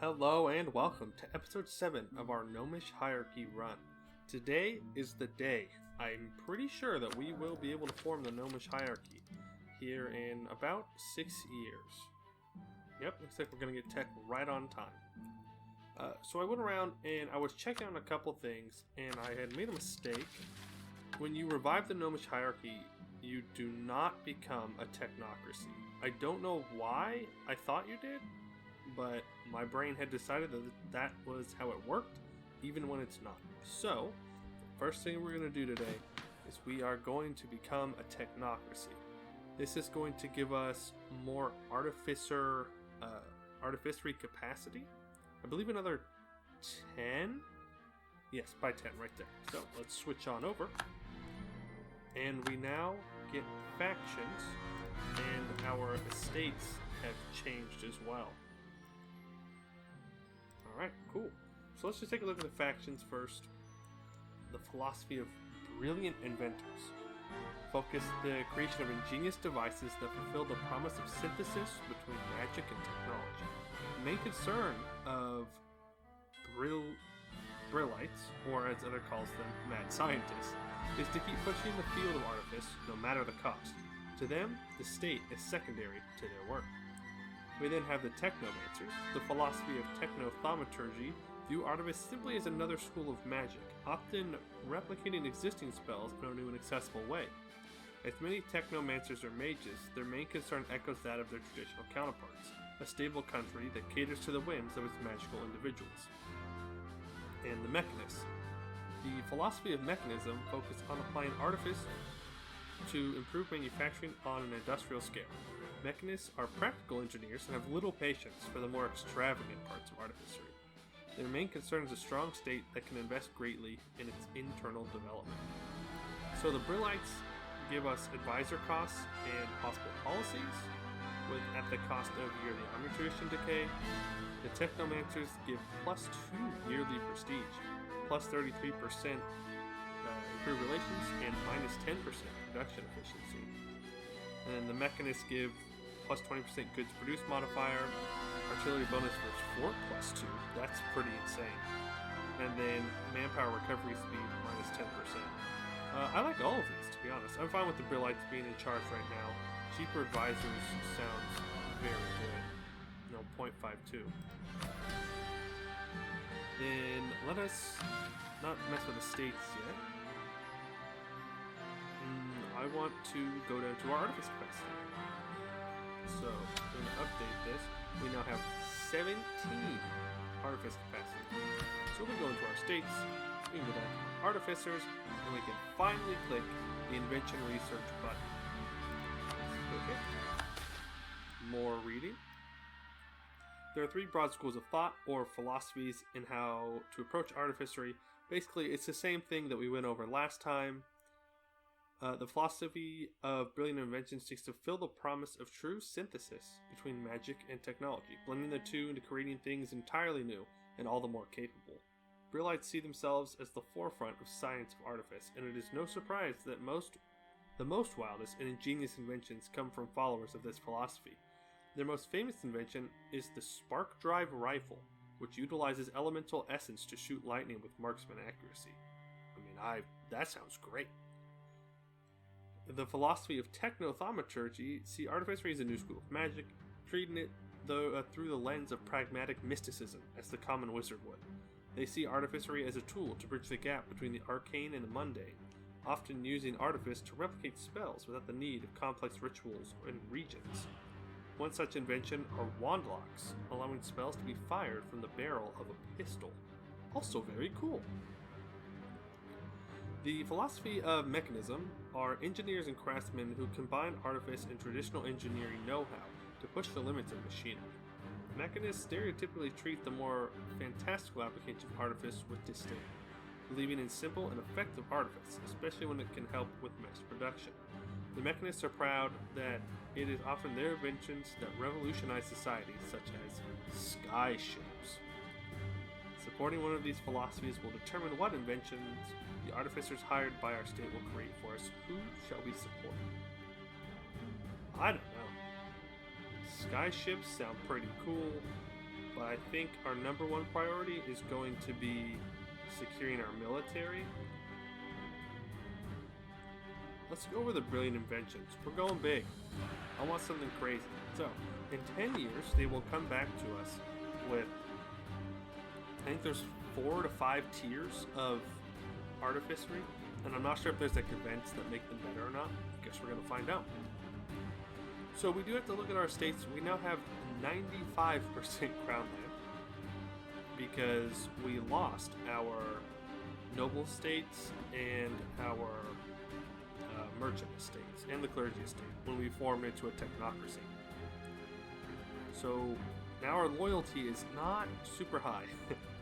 Hello and welcome to episode 7 of our Gnomish Hierarchy run. Today is the day. I'm pretty sure that we will be able to form the Gnomish Hierarchy here in about 6 years. Yep, looks like we're going to get tech right on time. So I went around and I was checking out a couple things and I had made a mistake. When you revive the Gnomish Hierarchy, you do not become a technocracy. I don't know why I thought you did, but my brain had decided that that was how it worked, even when it's not. So, the first thing we're going to do today is we are going to become a technocracy. This is going to give us more artificery capacity. I believe another 10? Yes, by 10 right there. So, let's switch on over. And we now get factions, and our estates have changed as well. Alright, cool. So let's just take a look at the factions first. The philosophy of brilliant inventors. Focus the creation of ingenious devices that fulfill the promise of synthesis between magic and technology. The main concern of Brillites, or as others calls them, mad scientists, is to keep pushing the field of artifice no matter the cost. To them, the state is secondary to their work. We then have the technomancers. The philosophy of technothaumaturgy view artifice simply as another school of magic, often replicating existing spells in a new and accessible way. As many technomancers are mages, their main concern echoes that of their traditional counterparts, a stable country that caters to the whims of its magical individuals. And the mechanists. The philosophy of mechanism focuses on applying artifice to improve manufacturing on an industrial scale. Mechanists are practical engineers and have little patience for the more extravagant parts of artificery. Their main concern is a strong state that can invest greatly in its internal development. So the Brillites give us advisor costs and hospital policies, at the cost of yearly army tradition decay. The Technomancers give plus 2 yearly prestige, plus 33% improved relations, and minus 10% production efficiency. And the Mechanists give plus 20% goods produced modifier, artillery bonus for fort plus 2, that's pretty insane. And then manpower recovery speed minus 10%. I like all of these, to be honest. I'm fine with the Brillites being in charge right now. Cheaper advisors sounds very good. No, 0.52. Then let us not mess with the states yet. I want to go down to our artifice capacity. So, I'm going to update this. We now have 17 artifice capacity. So we go into our states, we can go down to artificers, and we can finally click the invention research button. Okay. More reading. There are 3 broad schools of thought, or philosophies, in how to approach artificery. Basically, it's the same thing that we went over last time. The philosophy of brilliant invention seeks to fulfill the promise of true synthesis between magic and technology, blending the two into creating things entirely new and all the more capable. Brillites see themselves as the forefront of science of artifice, and it is no surprise that the most wildest and ingenious inventions come from followers of this philosophy. Their most famous invention is the spark drive rifle, which utilizes elemental essence to shoot lightning with marksman accuracy. That sounds great. The philosophy of technothaumaturgy see artificery as a new school of magic, treating it through the lens of pragmatic mysticism, as the common wizard would. They see artificery as a tool to bridge the gap between the arcane and the mundane, often using artifice to replicate spells without the need of complex rituals and regions. One such invention are wand locks, allowing spells to be fired from the barrel of a pistol. Also very cool. The philosophy of mechanism are engineers and craftsmen who combine artifice and traditional engineering know-how to push the limits of machinery. Mechanists stereotypically treat the more fantastical application of artifice with disdain, believing in simple and effective artifice, especially when it can help with mass production. The mechanists are proud that it is often their inventions that revolutionize society, such as sky ships. Supporting one of these philosophies will determine what inventions the artificers hired by our state will create for us. Who shall we support? I don't know. Sky ships sound pretty cool. But I think our number one priority is going to be securing our military. Let's go over the brilliant inventions. We're going big. I want something crazy. So, in 10 years, they will come back to us with, I think there's 4 to 5 tiers of artificery, and I'm not sure if there's like events that make them better or not. I guess we're going to find out. So we do have to look at our states. We now have 95% crown land because we lost our noble states and our merchant estates and the clergy estate when we formed into a technocracy. So now our loyalty is not super high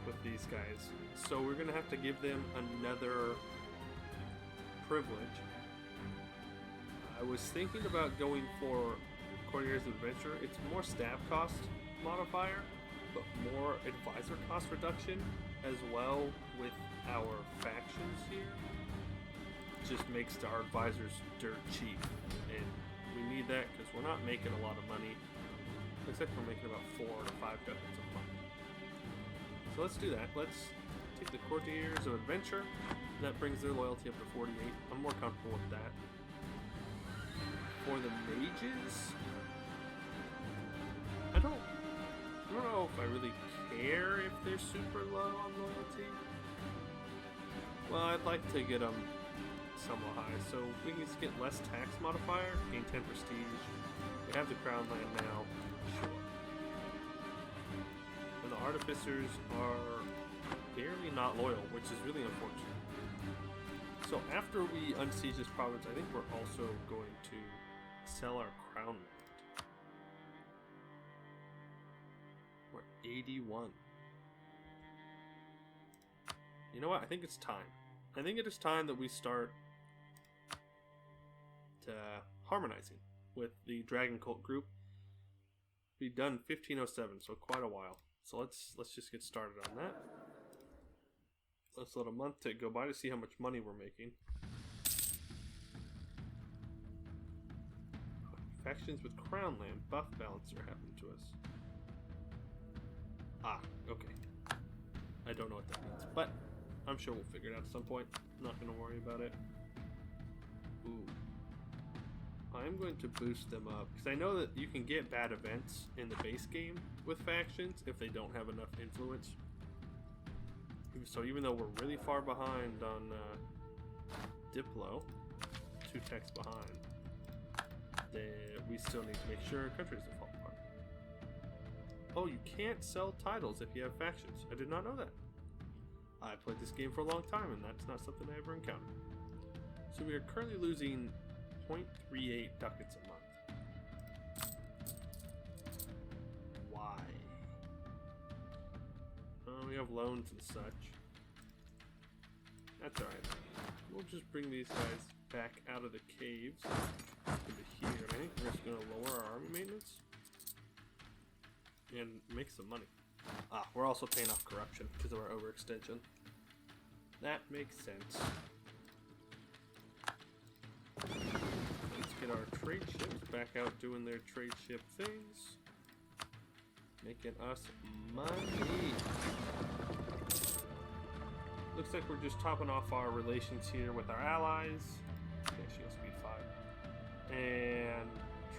with these guys. So we're going to have to give them another privilege. I was thinking about going for Courtiers of Adventure. It's more staff cost modifier, but more advisor cost reduction as well with our factions here. Just makes our advisors dirt cheap, and we need that because we're not making a lot of money. Looks like we're making about 4 to 5 ducats a month. So let's do that. Let's take the Courtiers of Adventure. That brings their loyalty up to 48. I'm more comfortable with that. For the mages, I don't know if I really care if they're super low on loyalty. Well, I'd like to get them somewhat high, so we can just get less tax modifier, gain 10 prestige. We have the crown land now, sure. And the artificers are barely not loyal, which is really unfortunate. So after we unsiege this province, I think we're also going to sell our crown land. We're 81. You know what? I think it's time. I think it is time that we start harmonizing with the Dragon Cult group. We've done 1507, so quite a while. So let's just get started on that. Let's let a month go by to see how much money we're making. Factions with Crown Land buff balancer happened to us. Ah, okay. I don't know what that means, but I'm sure we'll figure it out at some point. I'm not going to worry about it. Ooh. I'm going to boost them up, because I know that you can get bad events in the base game with factions if they don't have enough influence. So even though we're really far behind on Diplo, 2 techs behind, we still need to make sure countries don't fall apart. Oh, you can't sell titles if you have factions. I did not know that. I played this game for a long time, and that's not something I ever encountered. So we are currently losing 0.38 ducats a month. Why? We have loans and such. That's alright. We'll just bring these guys back out of the caves into here. I think we're just going to lower our army maintenance and make some money. Ah, we're also paying off corruption because of our overextension. That makes sense. Let's get our trade ships back out doing their trade ship things. Making us money. Looks like we're just topping off our relations here with our allies. Okay, shield speed 5. And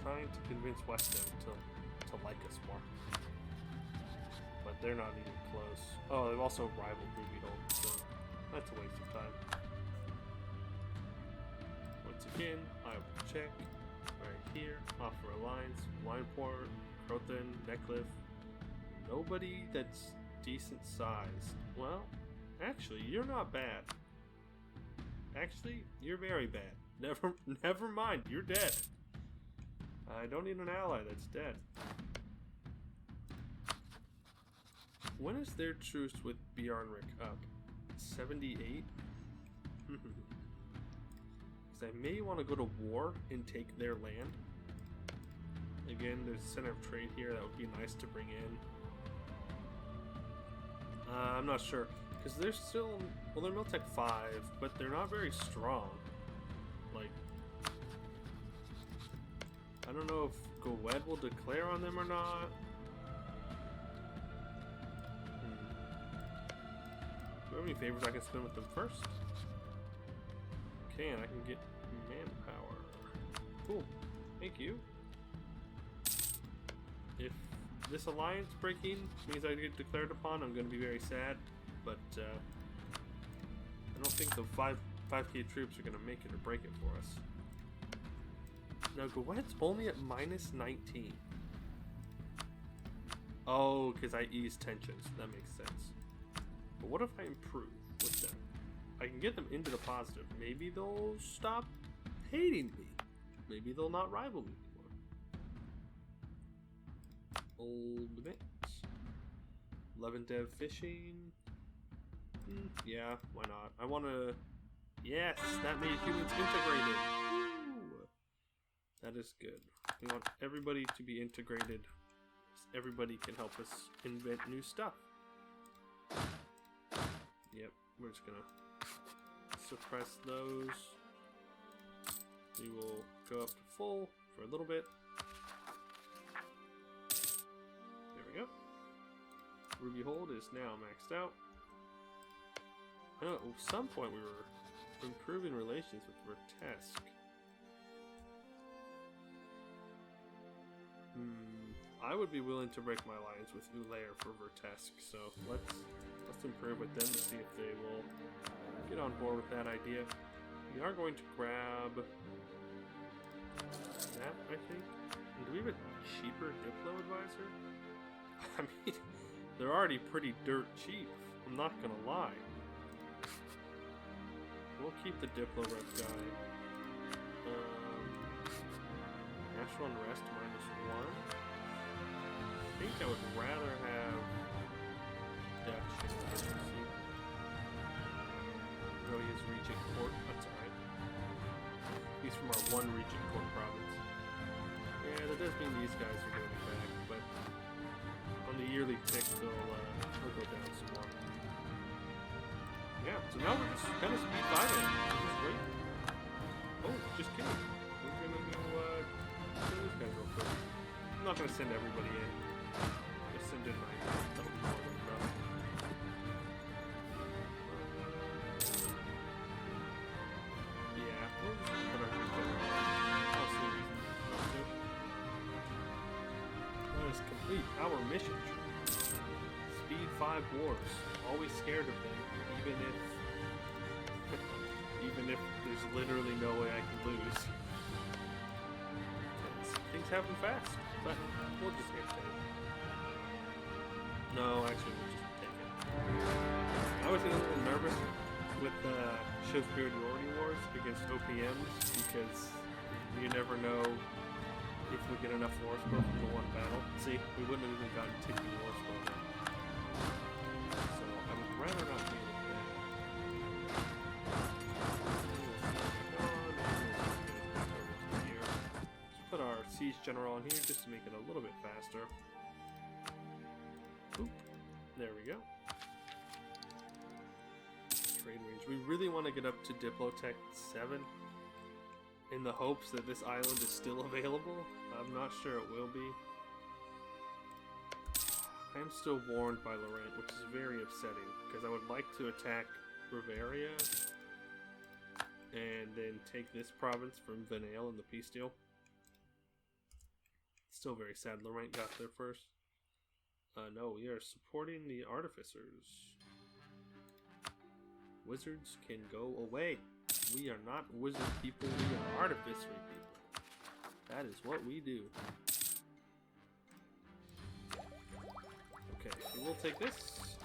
trying to convince Weston to like us more. But they're not even close. Oh, they've also rivaled Ruby Hold, so that's a waste of time. Once again, I will check right here. Offer alliance, Lineport, Crothan, Neckcliff. Nobody that's decent sized. Well, actually, you're not bad. Actually, you're very bad. Never mind, you're dead. I don't need an ally that's dead. When is their truce with Bjarnrik up? 78? Because I may want to go to war and take their land. Again, there's a center of trade here that would be nice to bring in. I'm not sure. Because they're still... Well, they're Miltech 5, but they're not very strong. Like... I don't know if Gawed will declare on them or not. any favors I can spend with them first? Okay, and I can get manpower. Cool. Thank you. If this alliance breaking means I get declared upon, I'm going to be very sad, but I don't think the 5k troops are going to make it or break it for us. Now, Gawed's only at -19. Oh, because I ease tensions. That makes sense. But what if I improve with them? I can get them into the positive. Maybe they'll stop hating me. Maybe they'll not rival me anymore. Old mix. 11 dev fishing. Yeah, why not? I want to... Yes, that made humans integrated. Woo! That is good. We want everybody to be integrated. So everybody can help us invent new stuff. Yep, we're just gonna suppress those. We will go up to full for a little bit. There we go. Ruby Hold is now maxed out. I know at some point we were improving relations with Vertesk. I would be willing to break my alliance with Ulair for Vertesk, so let's improve with them to see if they will get on board with that idea. We are going to grab that, I think. And do we have a cheaper Diplo advisor? I mean, they're already pretty dirt cheap. I'm not gonna lie. We'll keep the Diplo rep guy. Natural Unrest -1. I think I would rather have Dutch efficiency. Though he is Regent Court, that's alright. He's from our one Regent Court province. Yeah, that does mean these guys are going to be back, but on the yearly tick, they'll go down some more. Yeah, so now we're just kind of speed vibing, which is great. Oh, just kidding. We're gonna go kill these guys real quick. I'm not gonna send everybody in. Just send in my that'll be more than enough. Yeah, we'll just put our group in. I'll see what we can do. Let us complete our mission. Speed 5 dwarves. Always scared of them, even if there's literally no way I can lose. Things happen fast, but we'll just get to it. No, actually, we'll just take it. I was getting a little nervous with Show Superiority Wars against OPMs because you never know if we get enough war score from the one battle. See, we wouldn't have even gotten ticking war score then. So I would rather not deal with that. Let's put our siege general on here just to make it a little bit faster. Oop. There we go. Trade range. We really want to get up to Diplotech 7 in the hopes that this island is still available. I'm not sure it will be. I am still warned by Lorent, which is very upsetting, because I would like to attack Bavaria and then take this province from Venale in the peace deal. Still very sad Lorent got there first. No, we are supporting the artificers. Wizards can go away. We are not wizard people, we are artificery people. That is what we do. Okay, so we'll take this.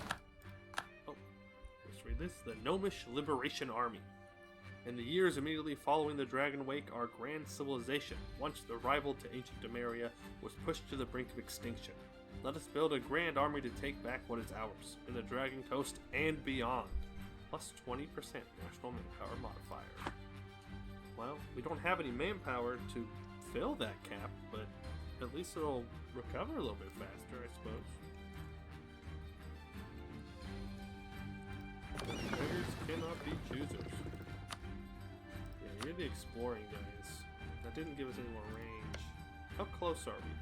Oh, let's read this. The Gnomish Liberation Army. In the years immediately following the Dragon Wake, our grand civilization, once the rival to ancient Demeria, was pushed to the brink of extinction. Let us build a grand army to take back what is ours, in the Dragon Coast and beyond. Plus 20% national manpower modifier. Well, we don't have any manpower to fill that cap, but at least it'll recover a little bit faster, I suppose. Beggars cannot be choosers. Yeah, you're the exploring guys. That didn't give us any more range. How close are we?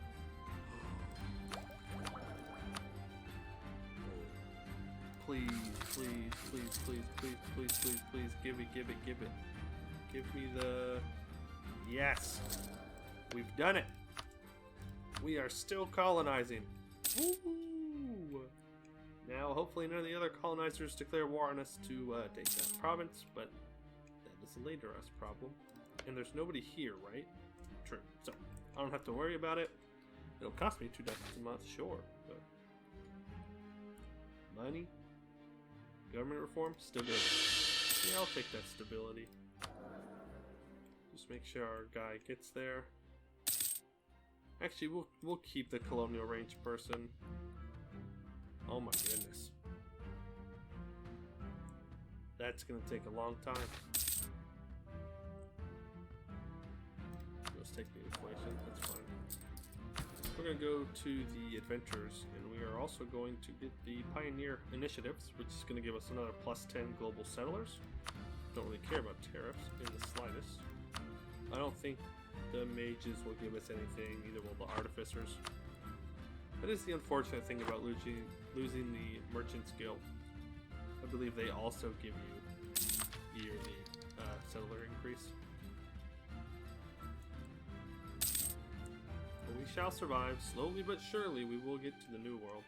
please, please, please, please, please, please, please, please, give it. Give me the... Yes! We've done it! We are still colonizing. Woo! Now, hopefully none of the other colonizers declare war on us to take that province, but that is a later us problem. And there's nobody here, right? True. So, I don't have to worry about it. It'll cost me 2 ducats a month, sure, but... Money? Government reform? Stability. Yeah, I'll take that stability. Just make sure our guy gets there. Actually, we'll keep the colonial range person. Oh my goodness. That's gonna take a long time. Let's take the inflation, that's fine. We're gonna go to the adventures, and we are also going to get the pioneer initiatives, which is gonna give us another +10 global settlers. Don't really care about tariffs in the slightest. I don't think the mages will give us anything, neither will the artificers. That is the unfortunate thing about losing the Merchants Guild. I believe they also give you yearly settler increase. But we shall survive. Slowly but surely we will get to the New World.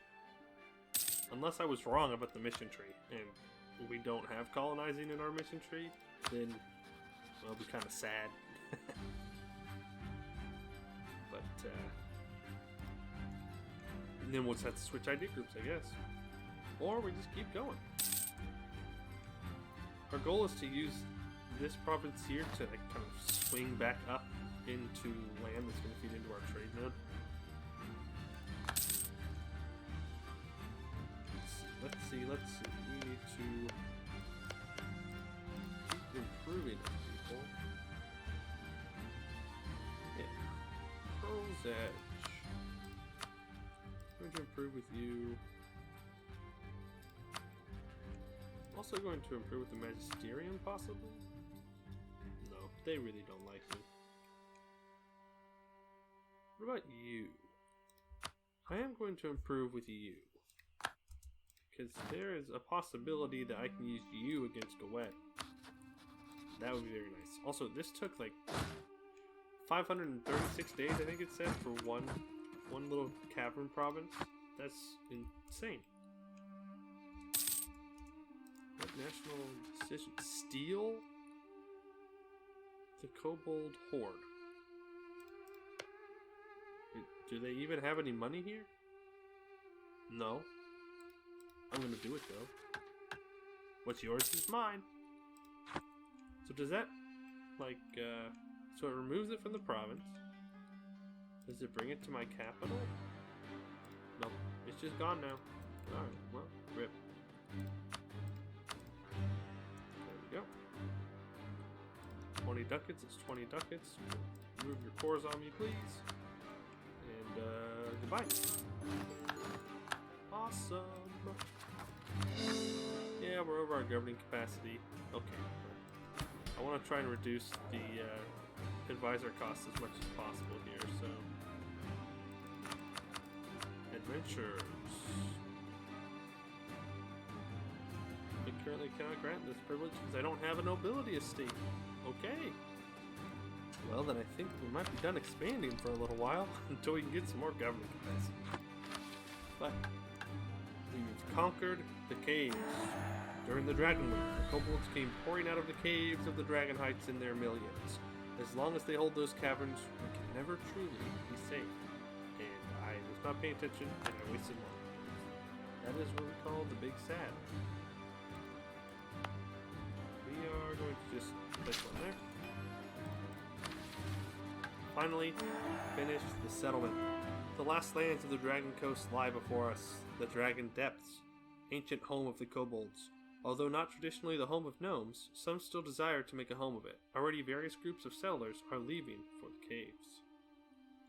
Unless I was wrong about the mission tree, and we don't have colonizing in our mission tree, then I'll be kind of sad. But, and then we'll just have to switch ID groups, I guess. Or we just keep going. Our goal is to use this province here to like kind of swing back up into land that's going to feed into our trade node. Let's see. We need to keep improving people. Yeah. Pearl's Edge. I'm going to improve with you. Also going to improve with the Magisterium, possibly? No, they really don't like me. What about you? I am going to improve with you. Because there is a possibility that I can use you against Gawed. That would be very nice. Also, this took like 536 days, I think it said, for one little cavern province. That's insane. What national decision? Steal the kobold horde. Do they even have any money here? No. I'm gonna do it though. What's yours is mine. So does that, like, so it removes it from the province. Does it bring it to my capital? Nope. It's just gone now. Alright, well, rip. There we go. 20 ducats, it's 20 ducats. Move your cores on me, please. And, goodbye. Awesome. Yeah, we're over our governing capacity. Okay. I want to try and reduce the advisor costs as much as possible here, so... Adventures. I currently cannot grant this privilege because I don't have a nobility estate. Okay. Well, then I think we might be done expanding for a little while until we can get some more governing capacity. But we've conquered the caves. During the Dragon Week, the kobolds came pouring out of the caves of the Dragon Heights in their millions. As long as they hold those caverns, we can never truly be safe. And I was not paying attention, and I wasted money. That is what we call the Big Sad. We are going to just place one there. Finally, finish the settlement. The last lands of the Dragon Coast lie before us, the Dragon Depths, ancient home of the kobolds. Although not traditionally the home of gnomes, some still desire to make a home of it. Already various groups of settlers are leaving for the caves.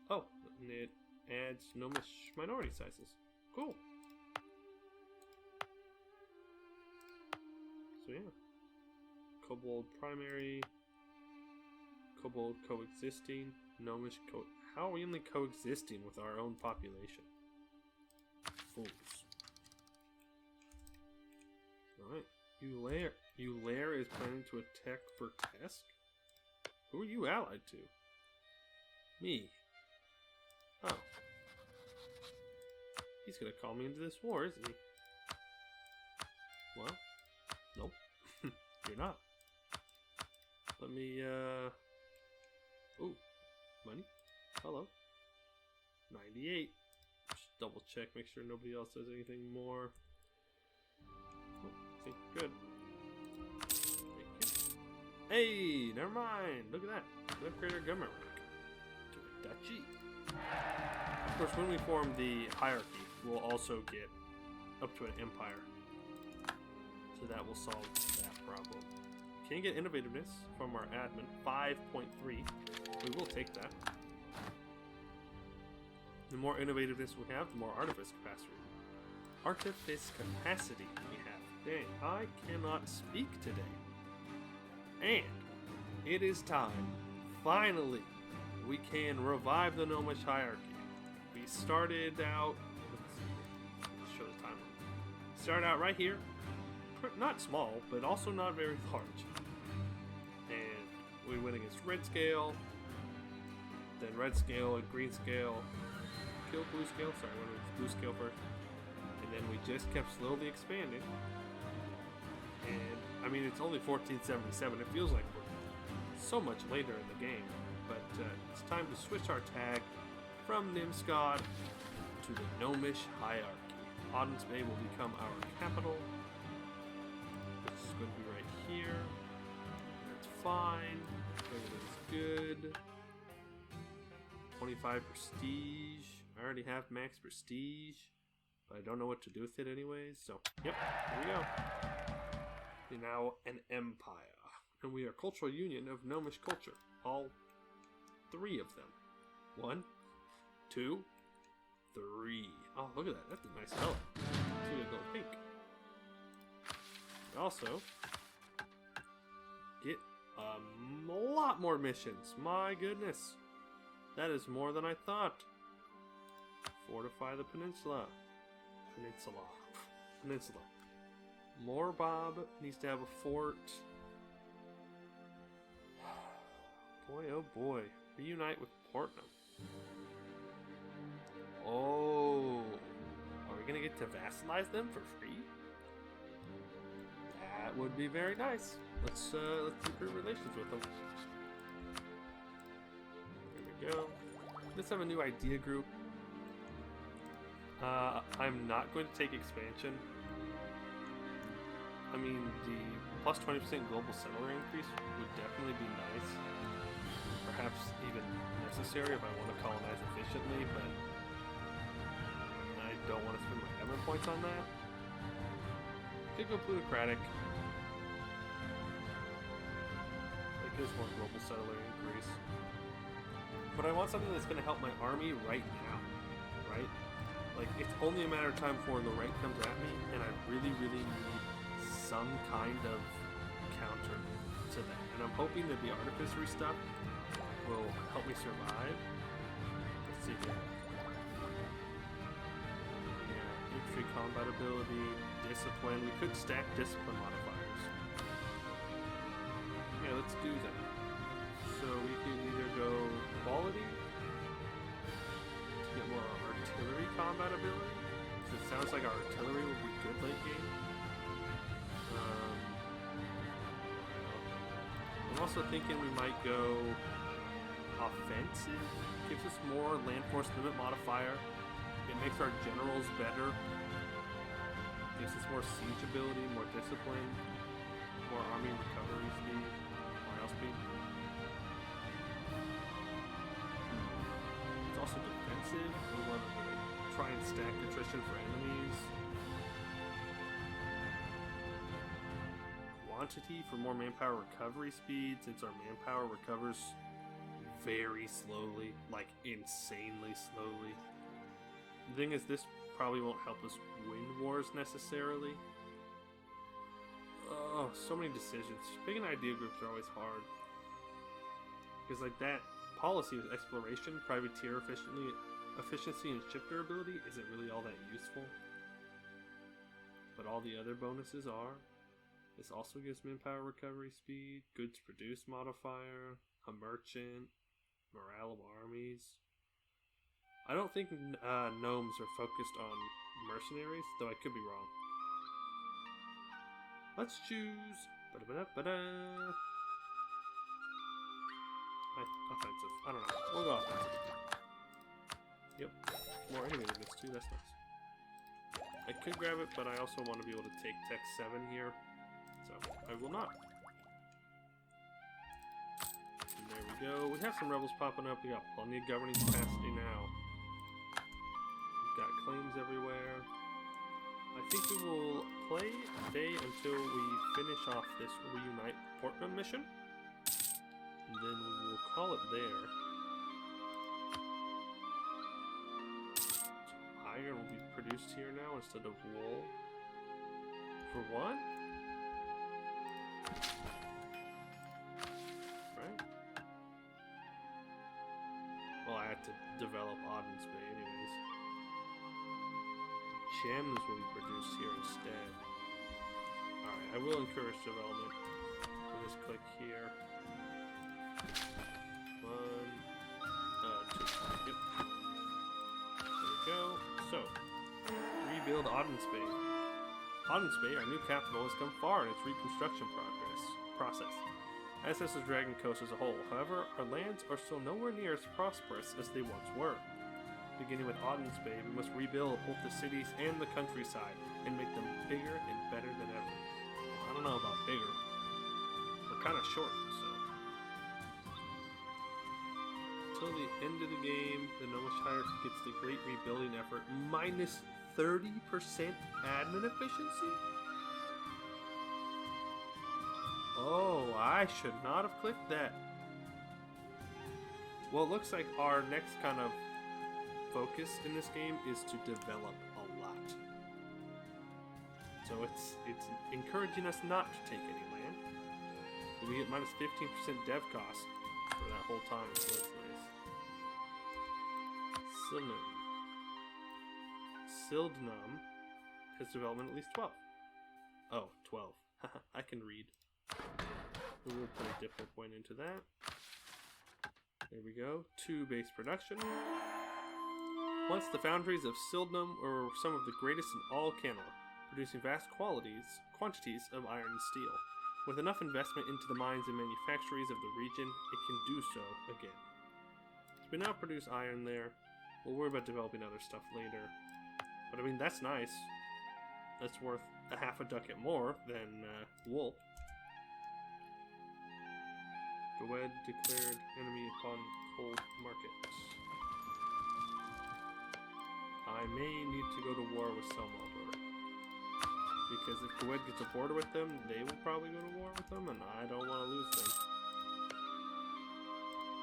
Oh, and it adds gnomish minority sizes. Cool. So yeah. Kobold primary, kobold coexisting, gnomish How are we only coexisting with our own population? Fools. Ulair is planning to attack Vertesk? Who are you allied to? Me. Oh. He's gonna call me into this war, isn't he? Well, nope. You're not. Let me, ooh, money. Hello. 98. Just double check, make sure nobody else does anything more. Oh, see, good. Hey, never mind. Look at that. We upgraded our government rank to a duchy. Of course, when we form the hierarchy, we'll also get up to an empire. So that will solve that problem. Can get innovativeness from our admin, 5.3. We will take that. The more innovativeness we have, the more artifice capacity. Artifice capacity we have. Dang, I cannot speak today. And it is time, finally, we can revive the Gnomish Hierarchy. We started out, let's show the timeline. Started out right here, not small, but also not very large. And we went against red scale, then red scale and green scale, killed blue scale, sorry, went against blue scale first. And then we just kept slowly expanding. And I mean, it's only 1477. It feels like we're so much later in the game, but it's time to switch our tag from Nimscod to the Gnomish Hierarchy. Audens Bay will become our capital, which is going to be right here. That's fine. Everything's good. 25 prestige. I already have max prestige, but I don't know what to do with it anyways. So, yep, here we go. We're now an empire, and we are a cultural union of Gnomish culture. All 3 of them. 1, 2, 3. Oh, look at that. That's a nice color. It's a little pink. We also get a lot more missions. My goodness. That is more than I thought. Fortify the peninsula. Peninsula. Morbob needs to have a fort. Boy, oh boy. Reunite with Portnam. Oh. Are we going to get to vassalize them for free? That would be very nice. Let's improve relations with them. There we go. Let's have a new idea group. I'm not going to take expansion. I mean, the plus 20% global settler increase would definitely be nice. Perhaps even necessary if I want to colonize efficiently, but I don't want to spend my government points on that. Could go plutocratic. That gives more global settler increase. But I want something that's going to help my army right now, right? Like, it's only a matter of time before the rank comes at me, and I really, really need some kind of counter to that. And I'm hoping that the artificery stuff will help me survive. Let's see here. Yeah, infantry combat ability, discipline. We could stack discipline modifiers. Yeah, let's do that. So we can either go quality to get more artillery combat ability, because it sounds like our artillery will be good late game. I'm also thinking we might go offensive. Gives us more land force limit modifier. It makes our generals better. Gives us more siege ability, more discipline, more army recovery speed, morale speed. It's also defensive. We want to try and stack attrition for enemies. Quantity for more manpower recovery speed, since our manpower recovers very slowly, like insanely slowly. The thing is, this probably won't help us win wars necessarily. Oh, so many decisions. Picking idea groups are always hard. Because like that policy with exploration, privateer efficiency, and ship durability isn't really all that useful. But all the other bonuses are. This also gives manpower recovery speed, goods produced modifier, a merchant, morale of armies. I don't think gnomes are focused on mercenaries, though I could be wrong. Let's choose offensive. I don't know. We'll go offensive. Yep. More animatedness too, that's nice. I could grab it, but I also want to be able to take Tech 7 here. So, I will not. And there we go. We have some rebels popping up. We got plenty of governing capacity now. We've got claims everywhere. I think we will play today until we finish off this Reunite Portman mission. And then we will call it there. So iron will be produced here now instead of wool. For what? Right? Well, I had to develop Auden's Bay anyways. Gems will be produced here instead. Alright, I will encourage development. We'll just click here. 1, 2, yep. There we go. So, rebuild Auden's Bay. Auden's Bay, our new capital, has come far in its reconstruction process, as has the Dragon Coast as a whole. However, our lands are still nowhere near as prosperous as they once were. Beginning with Auden's Bay, we must rebuild both the cities and the countryside and make them bigger and better than ever. Well, I don't know about bigger. We're kind of short, so. Until the end of the game, the Gnomish Hierarchy gets the Great Rebuilding Effort minus 30% admin efficiency? Oh, I should not have clicked that. Well, it looks like our next kind of focus in this game is to develop a lot. So it's encouraging us not to take any land. We get minus 15% dev cost for that whole time, so that's nice. Sildnum has development at least 12. Oh, 12. I can read. We will put a diplo point into that. There we go. 2 base production. Once the foundries of Sildnum were some of the greatest in all Canor, producing vast quantities of iron and steel. With enough investment into the mines and manufactories of the region, it can do so again. So we now produce iron there. We'll worry about developing other stuff later. But I mean, that's nice. That's worth a half a ducat more than wool. Gawed declared enemy upon cold market. I may need to go to war with Selmaldor. Because if Gawed gets a border with them, they will probably go to war with them, and I don't want to lose them.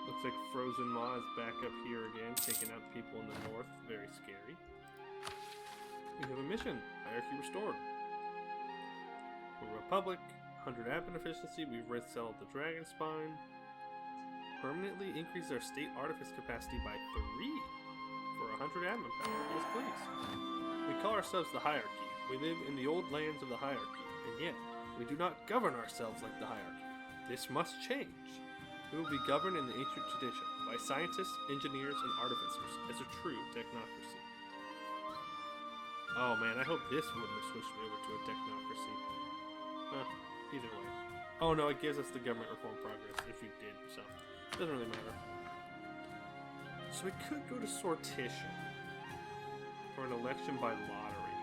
Looks like Frozen Ma is back up here again, taking out people in the north. Very scary. We have a mission. Hierarchy restored. We're a Republic. 100 admin efficiency. We've resettled the Dragon Spine. Permanently increase our state artifice capacity by 3 for 100 admin power. Yes, please. We call ourselves the Hierarchy. We live in the old lands of the Hierarchy, and yet we do not govern ourselves like the Hierarchy. This must change. We will be governed in the ancient tradition by scientists, engineers, and artificers as a true technocracy. Oh man, I hope this wouldn't have switched me over to a technocracy. Either way. Oh no, it gives us the government reform progress if we did, so it doesn't really matter. So we could go to sortition for an election by lottery.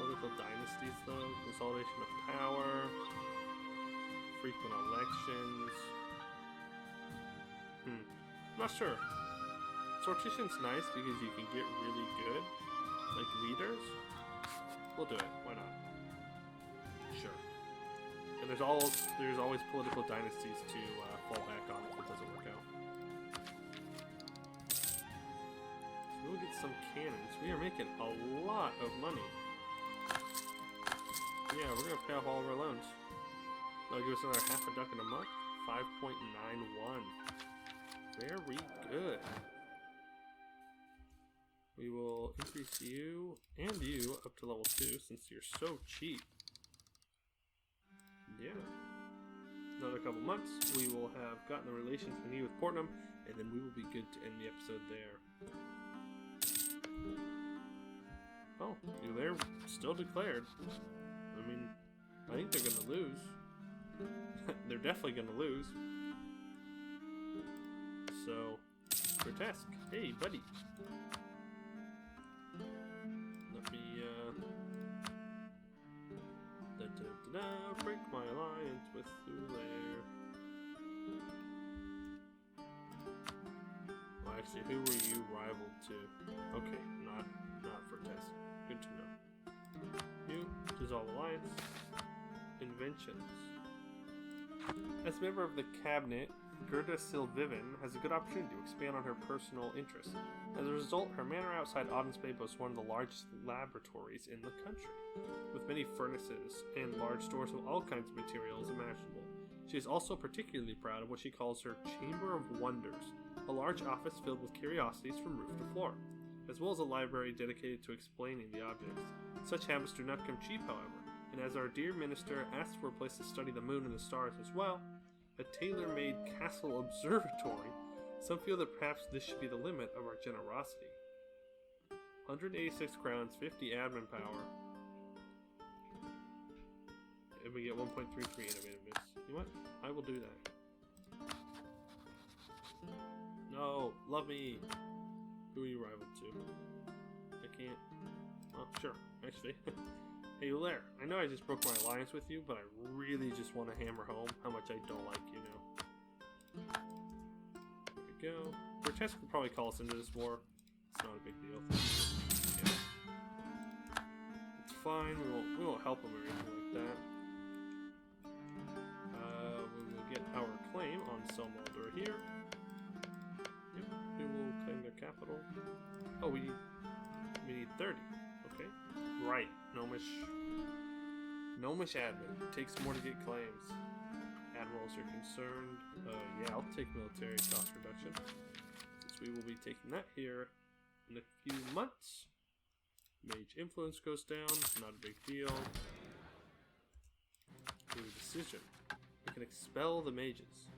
Political dynasties though, consolidation of power, frequent elections. Not sure. Sortition's nice because you can get really good, like leaders. We'll do it. Why not? Sure. And there's always political dynasties to fall back on if it doesn't work out. So we'll get some cannons. We are making a lot of money. Yeah, we're gonna pay off all of our loans. That'll give us another half a ducat a month. 5.91. Very good. We will increase you and you up to level 2 since you're so cheap. Yeah. Another couple months, we will have gotten the relations we need with Portnum, and then we will be good to end the episode there. Oh, you're there, still declared. I mean, I think they're gonna lose. They're definitely gonna lose. So, Grotesque, hey buddy. Let me, break my alliance with Thulair. Well, actually, who were you rival to? Okay, not Grotesque. Good to know. You, dissolve alliance. Inventions. As a member of the cabinet, Gerda Silviven has a good opportunity to expand on her personal interests. As a result, her manor outside Audensbay boasts one of the largest laboratories in the country, with many furnaces and large stores of all kinds of materials imaginable. She is also particularly proud of what she calls her Chamber of Wonders, a large office filled with curiosities from roof to floor, as well as a library dedicated to explaining the objects. Such habits do not come cheap, however, and as our dear minister asks for a place to study the moon and the stars as well, a tailor-made castle observatory, some feel that perhaps this should be the limit of our generosity. 186 crowns, 50 admin power. And we get 1.33 innovativeness. You know what? I will do that. No, love me. Who are you rival to? I can't. Oh, sure, actually. Hey, you there. I know I just broke my alliance with you, but I really just want to hammer home how much I don't like you now. There we go. Grotesque will probably call us into this war. It's not a big deal. Yeah. It's fine. We won't help him or anything like that. We will get our claim on Selmaldur here. Yep. We will claim their capital. Oh, we need 30. Okay. Right. Gnomish admin. It takes more to get claims. Admirals are concerned. Yeah, I'll take military cost reduction, since we will be taking that here in a few months. Mage influence goes down. Not a big deal. Do a decision. We can expel the mages.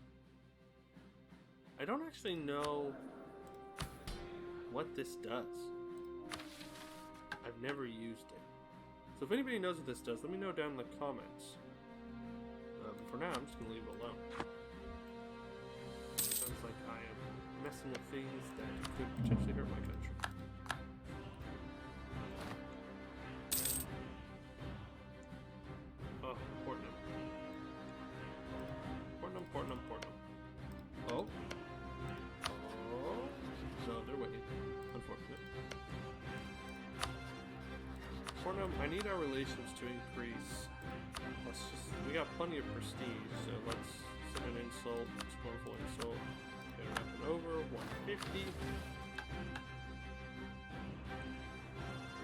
I don't actually know what this does. I've never used it. So if anybody knows what this does, let me know down in the comments. But for now, I'm just going to leave it alone. It sounds like I am messing with things that could potentially hurt my country. Oh, Portnum. Portnum. Oh. No, they're waiting. Unfortunate. Portnum, I need our relations to increase. We got plenty of prestige, so let's send an insult, scornful insult. Get it up and over, 150.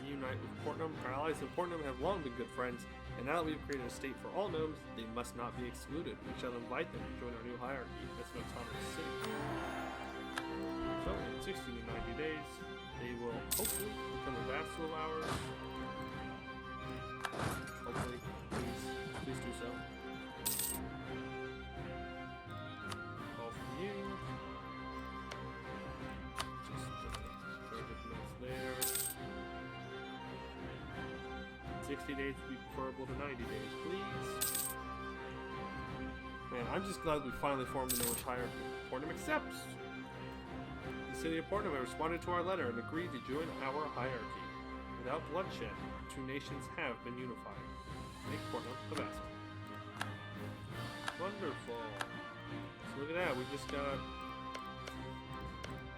Reunite with Portnum. Our allies in Portnum have long been good friends, and now that we've created a state for all gnomes, they must not be excluded. We shall invite them to join our new hierarchy as an autonomous city. So, in 60 to 90 days, they will hopefully become a vassal of ours. Hopefully, please do so. All from you. Just 30 minutes there. 60 days would be preferable to 90 days, please. Man, I'm just glad we finally formed the Gnomish Hierarchy. Portnum accepts. The city of Portnum responded to our letter and agreed to join our hierarchy. Without bloodshed, our two nations have been unified. Make Portnum a vassal. Wonderful. So look at that, we just got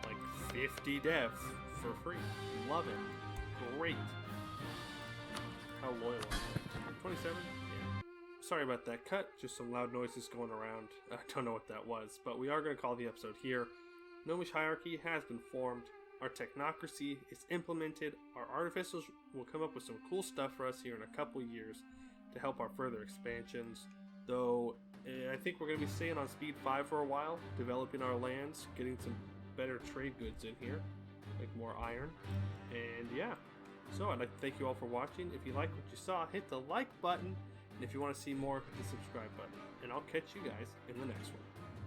like 50 devs for free. Love it. Great. How loyal are they? 27? Yeah. Sorry about that cut. Just some loud noises going around. I don't know what that was, but we are going to call the episode here. Gnomish Hierarchy has been formed. Our technocracy is implemented. Our artificers will come up with some cool stuff for us here in a couple years to help our further expansions. Though, I think we're going to be staying on speed 5 for a while, developing our lands, getting some better trade goods in here, like more iron. And yeah, so I'd like to thank you all for watching. If you like what you saw, hit the like button. And if you want to see more, hit the subscribe button. And I'll catch you guys in the next one.